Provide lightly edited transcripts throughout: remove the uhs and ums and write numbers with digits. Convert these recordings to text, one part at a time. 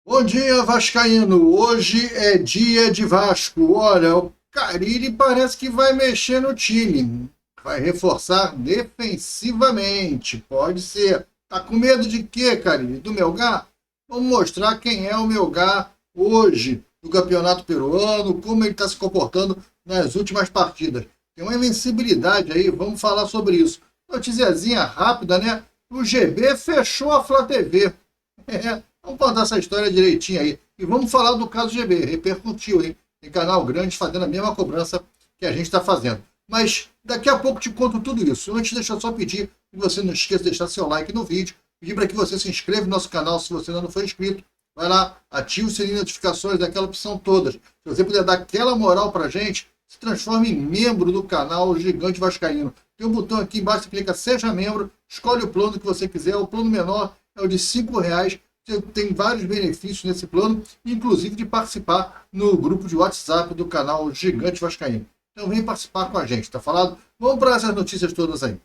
Bom dia, Vascaíno. Hoje é dia de Vasco. Olha, o Carille parece que vai mexer no time. Vai reforçar defensivamente. Pode ser. Tá com medo de quê, Carille? Do Melgar? Vamos mostrar quem é o Melgar hoje no Campeonato Peruano, como ele está se comportando nas últimas partidas. Tem uma invencibilidade aí, vamos falar sobre isso. Noticiazinha rápida, né? O GB fechou a Flá TV. Vamos contar essa história direitinho aí. E vamos falar do caso GB. Repercutiu, hein? Tem canal grande fazendo a mesma cobrança que a gente está fazendo. Mas daqui a pouco te conto tudo isso. Antes, deixa eu só pedir que você não esqueça de deixar seu like no vídeo. Pedir para que você se inscreva no nosso canal se você ainda não for inscrito. Vai lá, ative o sininho de notificações, daquela opção todas. Se você puder dar aquela moral para a gente, se transforme em membro do canal Gigante Vascaíno. Tem um botão aqui embaixo, você clica Seja Membro, escolhe o plano que você quiser. O plano menor é o de R$ 5. Você tem vários benefícios nesse plano, inclusive de participar no grupo de WhatsApp do canal Gigante Vascaíno. Então vem participar com a gente, tá falado? Vamos para essas notícias todas aí.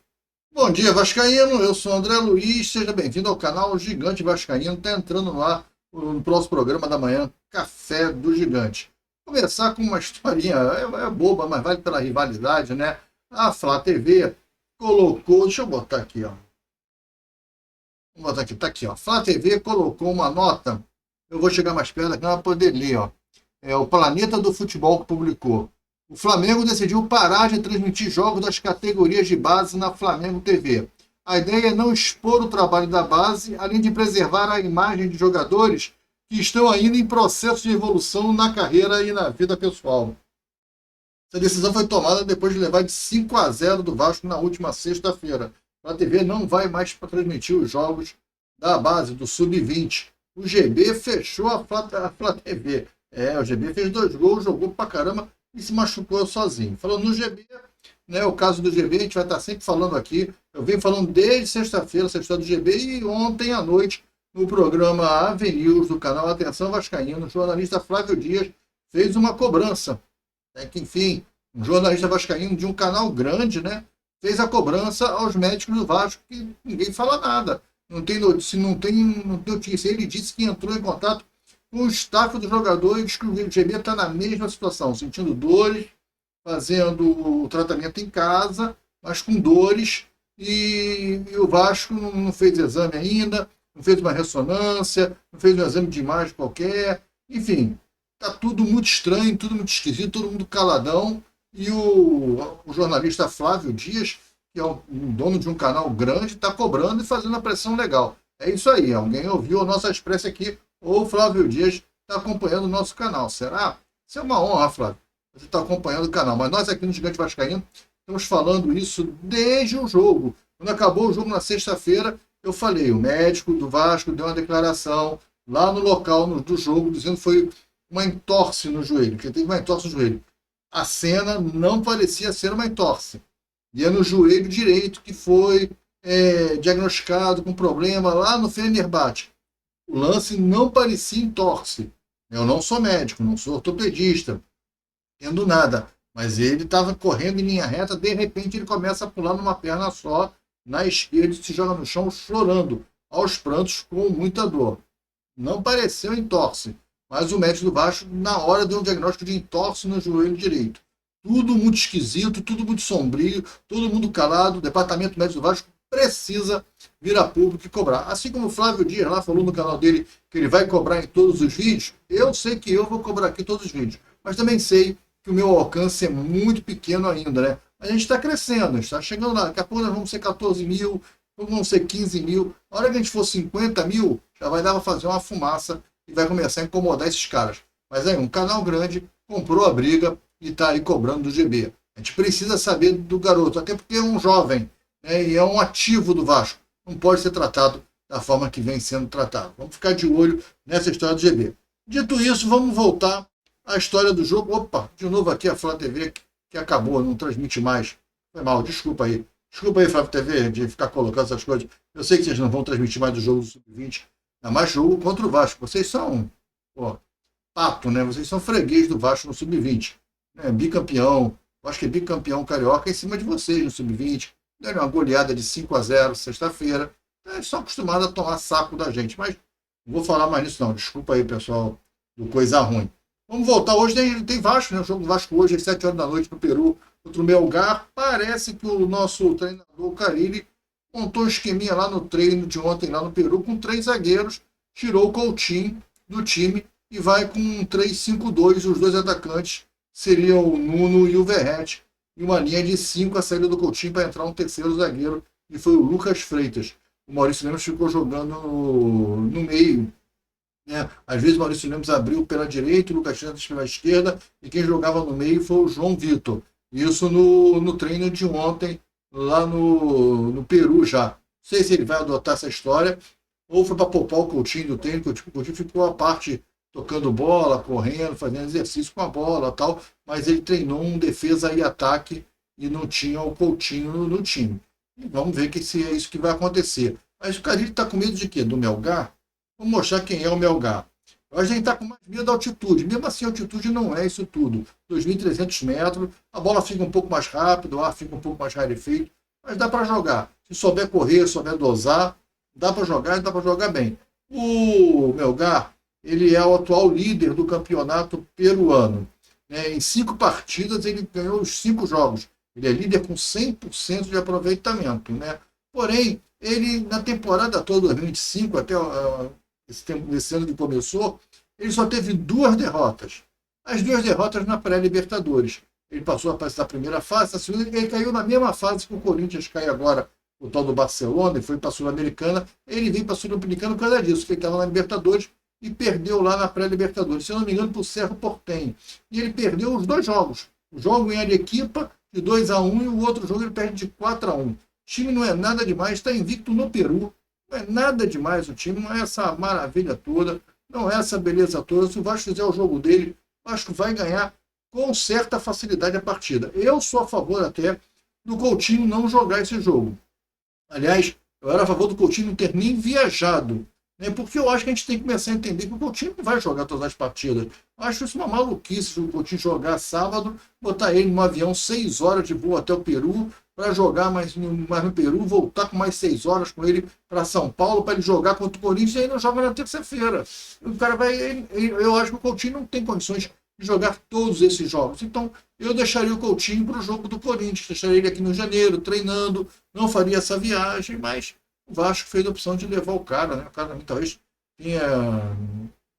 Bom dia, Vascaíno. Eu sou André Luiz. Seja bem-vindo ao canal Gigante Vascaíno. Está entrando no ar no próximo programa da manhã, Café do Gigante. Começar com uma historinha, é boba, mas vale pela rivalidade, né? A Flá TV colocou, deixa eu botar aqui, ó. Vou botar aqui, tá aqui, ó. Flá TV colocou uma nota, eu vou chegar mais perto aqui para poder ler, ó. É o Planeta do Futebol que publicou. O Flamengo decidiu parar de transmitir jogos das categorias de base na Flamengo TV. A ideia é não expor o trabalho da base, além de preservar a imagem de jogadores que estão ainda em processo de evolução na carreira e na vida pessoal. Essa decisão foi tomada depois de levar de 5-0 do Vasco na última sexta-feira. A TV não vai mais transmitir os jogos da base, do Sub-20. O GB fechou a Flá TV. O GB fez 2 gols, jogou pra caramba e se machucou sozinho. Falando no GB, né, o caso do GB, a gente vai estar sempre falando aqui. Eu venho falando desde sexta-feira, essa história do GB, e ontem à noite, no programa Avenues, do canal Atenção Vascaíno, o jornalista Flávio Dias fez uma cobrança. Que, enfim, um jornalista vascaíno de um canal grande, né, fez a cobrança aos médicos do Vasco, que ninguém fala nada. Não tem notícia, não tem notícia. Ele disse que entrou em contato com o staff dos jogadores, que o GB está na mesma situação, sentindo dores, fazendo o tratamento em casa, mas com dores, e o Vasco não fez exame ainda, não fez uma ressonância, não fez um exame de imagem qualquer, enfim, está tudo muito estranho, tudo muito esquisito, todo mundo caladão, e o jornalista Flávio Dias, que é um dono de um canal grande, está cobrando e fazendo a pressão legal. É isso aí, alguém ouviu a nossa expressa aqui, ou o Flávio Dias está acompanhando o nosso canal. Será? Isso é uma honra, Flávio. Você está acompanhando o canal. Mas nós aqui no Gigante Vascaíno estamos falando isso desde o jogo. Quando acabou o jogo na sexta-feira, eu falei, o médico do Vasco deu uma declaração lá no local do jogo, dizendo que foi uma entorse no joelho, que ele teve uma entorse no joelho. A cena não parecia ser uma entorse. E é no joelho direito que foi diagnosticado com problema lá no Fenerbahçe. O lance não parecia entorse. Eu não sou médico, não sou ortopedista, entendo nada. Mas ele estava correndo em linha reta, de repente ele começa a pular numa perna só, na esquerda, e se joga no chão chorando, aos prantos, com muita dor. Não pareceu entorse, mas o médico do Vasco, na hora, deu um diagnóstico de entorse no joelho direito. Tudo muito esquisito, tudo muito sombrio, todo mundo calado. O departamento médico do Vasco precisa vir a público e cobrar. Assim como o Flávio Dias lá falou no canal dele que ele vai cobrar em todos os vídeos, eu sei que eu vou cobrar aqui todos os vídeos. Mas também sei que o meu alcance é muito pequeno ainda, né? A gente está crescendo, a gente está chegando lá. Daqui a pouco nós vamos ser 14 mil, vamos ser 15 mil. Na hora que a gente for 50 mil, já vai dar para fazer uma fumaça e vai começar a incomodar esses caras. Mas aí, um canal grande comprou a briga e está aí cobrando do GB. A gente precisa saber do garoto, até porque é um jovem, né, e é um ativo do Vasco. Não pode ser tratado da forma que vem sendo tratado. Vamos ficar de olho nessa história do GB. Dito isso, vamos voltar à história do jogo. Opa, de novo aqui a Flá TV, que acabou, não transmite mais. Foi mal, desculpa aí. Desculpa aí, Flá TV, de ficar colocando essas coisas. Eu sei que vocês não vão transmitir mais do jogo do Sub-20, ainda mais jogo contra o Vasco. Vocês são pato, né? Vocês são freguês do Vasco no Sub-20. Né? Bicampeão, acho que é bicampeão carioca em cima de vocês no Sub-20. Deram uma goleada de 5-0 sexta-feira. Eles são acostumados a tomar saco da gente, mas Não vou falar mais nisso, não. Desculpa aí, pessoal, do Coisa Ruim. Vamos voltar. Hoje tem Vasco, né? O jogo do Vasco hoje, às 7 horas da noite, no Peru, contra o Melgar. Parece que o nosso treinador, o Carille, montou um esqueminha lá no treino de ontem, lá no Peru, com 3 zagueiros, tirou o Coutinho do time e vai com um 3-5-2. Os dois atacantes seriam o Nuno e o Verratti. E uma linha de 5 a saída do Coutinho para entrar um terceiro zagueiro, e foi o Lucas Freitas. O Maurício Lemos ficou jogando no meio, né? Às vezes o Maurício Lemos abriu pela direita, o Lucas Freitas pela esquerda, e quem jogava no meio foi o João Vitor. Isso no treino de ontem, lá no Peru já. Não sei se ele vai adotar essa história, ou foi para poupar o Coutinho do treino, que o Coutinho ficou à parte tocando bola, correndo, fazendo exercício com a bola tal, mas ele treinou um defesa e ataque e não tinha o Coutinho no time. E vamos ver que se é isso que vai acontecer. Mas o Carille está com medo de quê? Do Melgar? Vamos mostrar quem é o Melgar. A gente está com mais medo da altitude. Mesmo assim, a altitude não é isso tudo. 2.300 metros, a bola fica um pouco mais rápida, o ar fica um pouco mais rarefeito, mas dá para jogar. Se souber correr, souber dosar, dá para jogar e dá para jogar bem. O Melgar, ele é o atual líder do campeonato peruano, né? Em 5 partidas, ele ganhou os 5 jogos. Ele é líder com 100% de aproveitamento, né? Porém, ele, na temporada toda, 2025, até esse ano que começou, ele só teve 2 derrotas. As 2 derrotas na pré-Libertadores. Ele passou a passar a primeira fase, a segunda, ele caiu na mesma fase que o Corinthians cai agora, o tal do Barcelona, e foi para a Sul-Americana. Ele veio para a Sul-Americana por causa disso, que ele estava na Libertadores e perdeu lá na pré-Libertadores, se eu não me engano, para o Cerro Porteño. E ele perdeu os 2 jogos. O jogo em Arequipa, de 2-1, e o outro jogo ele perde de 4-1. O time não é nada demais, está invicto no Peru. Não é nada demais o time, não é essa maravilha toda, não é essa beleza toda. Se o Vasco fizer o jogo dele, o Vasco vai ganhar com certa facilidade a partida. Eu sou a favor até do Coutinho não jogar esse jogo. Aliás, eu era a favor do Coutinho não ter nem viajado, né? Porque eu acho que a gente tem que começar a entender que o Coutinho não vai jogar todas as partidas. Eu acho isso uma maluquice o Coutinho jogar sábado, botar ele num avião 6 horas de voo até o Peru, para jogar mais no Peru, voltar com mais 6 horas com ele para São Paulo, para ele jogar contra o Corinthians, e aí não joga na terça-feira. O cara vai. Eu acho que o Coutinho não tem condições de jogar todos esses jogos. Então, eu deixaria o Coutinho para o jogo do Corinthians, deixaria ele aqui no janeiro, treinando, não faria essa viagem, mas o Vasco fez a opção de levar o cara, né? O cara talvez tinha.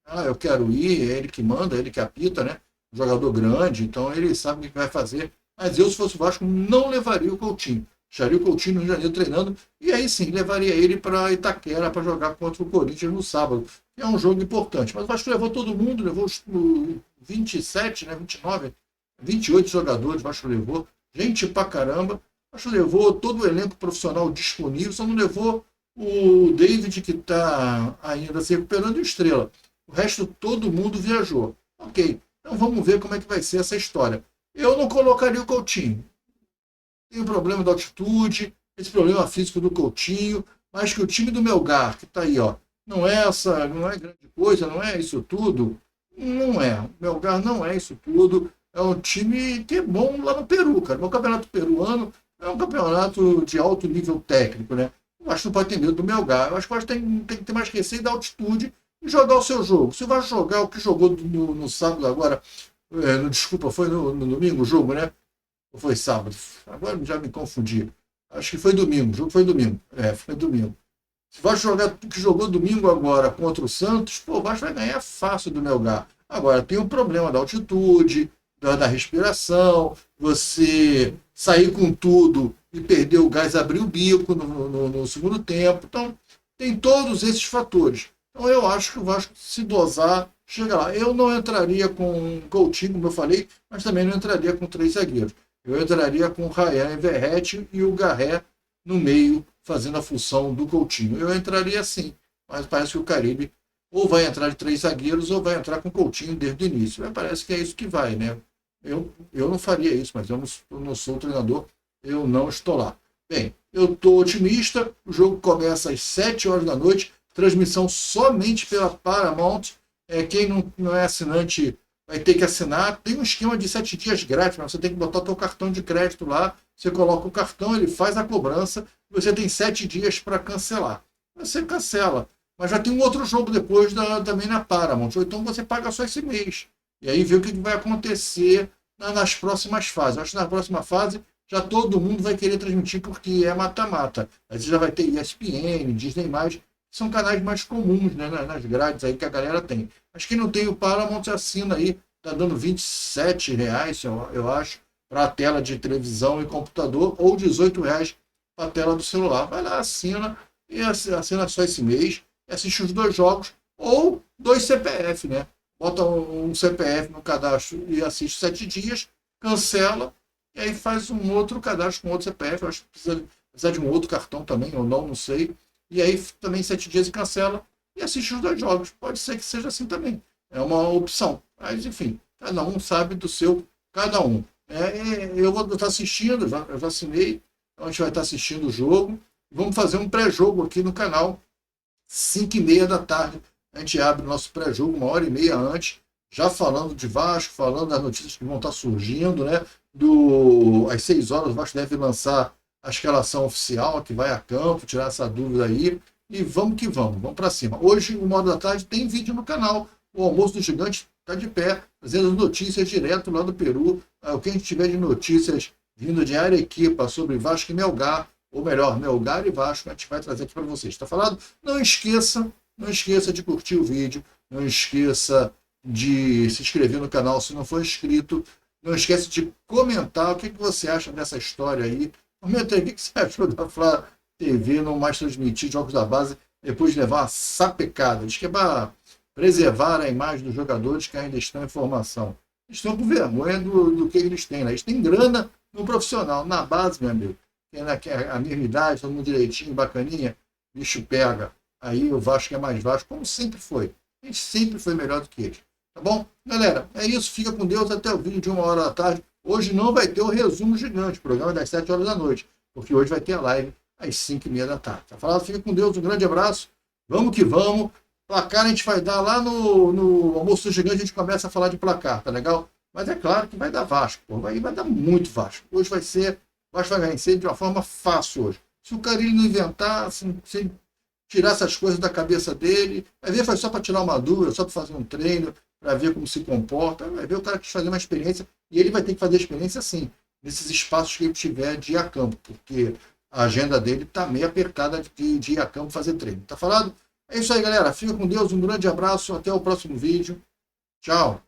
Ah, eu quero ir, é ele que manda, é ele que apita, né? Um jogador grande, então ele sabe o que vai fazer. Mas eu, se fosse o Vasco, não levaria o Coutinho. Deixaria o Coutinho no Rio de Janeiro treinando, e aí sim, levaria ele para Itaquera para jogar contra o Corinthians no sábado, que é um jogo importante. Mas o Vasco levou todo mundo, levou os 27, né, 29, 28 jogadores, o Vasco levou, gente pra caramba. O Vasco levou todo o elenco profissional disponível, só não levou o David, que está ainda se recuperando, e o Estrela. O resto, todo mundo viajou. Ok, então vamos ver como é que vai ser essa história. Eu não colocaria o Coutinho. Tem o problema da altitude, esse problema físico do Coutinho, mas que o time do Melgar, que está aí, ó, não é grande coisa, não é isso tudo. Não é. O Melgar não é isso tudo. É um time que é bom lá no Peru, cara. O campeonato peruano é um campeonato de alto nível técnico, né? Eu acho que não pode ter medo do Melgar. Eu acho que o Vasco tem que ter mais receio da altitude e jogar o seu jogo. Se vai jogar o que jogou no sábado agora, desculpa, foi no domingo o jogo, né? Ou foi sábado? Agora já me confundi. Acho que foi domingo, o jogo foi domingo. Foi domingo. Se vai jogar o que jogou domingo agora contra o Santos, pô, o Vasco vai ganhar fácil do Melgar. Agora, tem o problema da altitude, da respiração, você sair com tudo e perder o gás, abrir o bico no segundo tempo. Então, tem todos esses fatores. Então, eu acho que o Vasco, se dosar, chega lá. Eu não entraria com o Coutinho, como eu falei, mas também não entraria com 3 zagueiros. Eu entraria com o Ryan Verratti e o Garré no meio, fazendo a função do Coutinho. Eu entraria assim, mas parece que o Carille ou vai entrar de 3 zagueiros ou vai entrar com o Coutinho desde o início. Mas parece que é isso que vai, né? Eu não faria isso, mas eu não sou o treinador, eu não estou lá. Bem, eu estou otimista, o jogo começa às 7 horas da noite, transmissão somente pela Paramount. Quem não é assinante vai ter que assinar. Tem um esquema de 7 dias grátis, mas você tem que botar o seu cartão de crédito lá, você coloca o cartão, ele faz a cobrança, você tem 7 dias para cancelar. Você cancela. Mas já tem um outro jogo depois também na Paramount. Ou então você paga só esse mês. E aí vê o que vai acontecer nas próximas fases. Eu acho que na próxima fase já todo mundo vai querer transmitir porque é mata-mata. Aí você já vai ter ESPN, Disney+, que são canais mais comuns, né, nas grades aí que a galera tem. Mas quem não tem o Paramount assina aí, tá dando R$ 27, eu acho, para a tela de televisão e computador, ou R$ 18 para a tela do celular. Vai lá, assina, e assina só esse mês, e assiste os dois jogos, ou dois CPF, né? Bota um CPF no cadastro e assiste 7 dias, cancela, e aí faz um outro cadastro com outro CPF. Eu acho que precisa de um outro cartão também, ou não sei. E aí também 7 dias e cancela, e assiste os dois jogos. Pode ser que seja assim também. É uma opção. Mas, enfim, cada um sabe do seu, cada um. Eu vou estar assistindo, eu já assinei, então a gente vai estar assistindo o jogo. Vamos fazer um pré-jogo aqui no canal, 5h30 da tarde. A gente abre o nosso pré-jogo, 1h30 antes, já falando de Vasco, falando das notícias que vão estar surgindo, né? Às 6 horas o Vasco deve lançar a escalação oficial, que vai a campo, tirar essa dúvida aí. E vamos que vamos para cima. Hoje, 1h da tarde, tem vídeo no canal. O Almoço do Gigante está de pé, trazendo notícias direto lá do Peru. O que a gente tiver de notícias vindo de Arequipa sobre Vasco e Melgar, ou melhor, Melgar e Vasco, a gente vai trazer aqui para vocês. Está falado? Não esqueça de curtir o vídeo, não esqueça de se inscrever no canal se não for inscrito, não esqueça de comentar o que você acha dessa história aí. Comenta aí o que você achou da Flá TV não mais transmitir jogos da base depois de levar uma sapecada. Diz que é para preservar a imagem dos jogadores que ainda estão em formação. Eles estão com vergonha do que eles têm, né? Eles têm grana no profissional, na base, meu amigo. Tem a mesma idade, todo mundo direitinho, bacaninha, bicho pega. Aí o Vasco é mais Vasco, como sempre foi. A gente sempre foi melhor do que eles. Tá bom? Galera, é isso. Fica com Deus até o vídeo de 1h da tarde. Hoje não vai ter o resumo gigante, o programa é das 7 horas da noite, porque hoje vai ter a live às 5h30 da tarde. Tá falado? Fica com Deus, um grande abraço. Vamos que vamos. Placar a gente vai dar lá no Almoço Gigante, a gente começa a falar de placar, tá legal? Mas é claro que vai dar Vasco, pô. Vai dar muito Vasco. Hoje vai ser, Vasco vai vencer de uma forma fácil hoje. Se o Carille não inventar, se tirar essas coisas da cabeça dele, vai ver, foi só para tirar uma dúvida, só para fazer um treino, para ver como se comporta, vai ver o cara quis fazer uma experiência, e ele vai ter que fazer a experiência sim, nesses espaços que ele tiver de ir a campo, porque a agenda dele está meio apertada de ir a campo fazer treino. Tá falado? É isso aí, galera. Fica com Deus, um grande abraço, até o próximo vídeo. Tchau.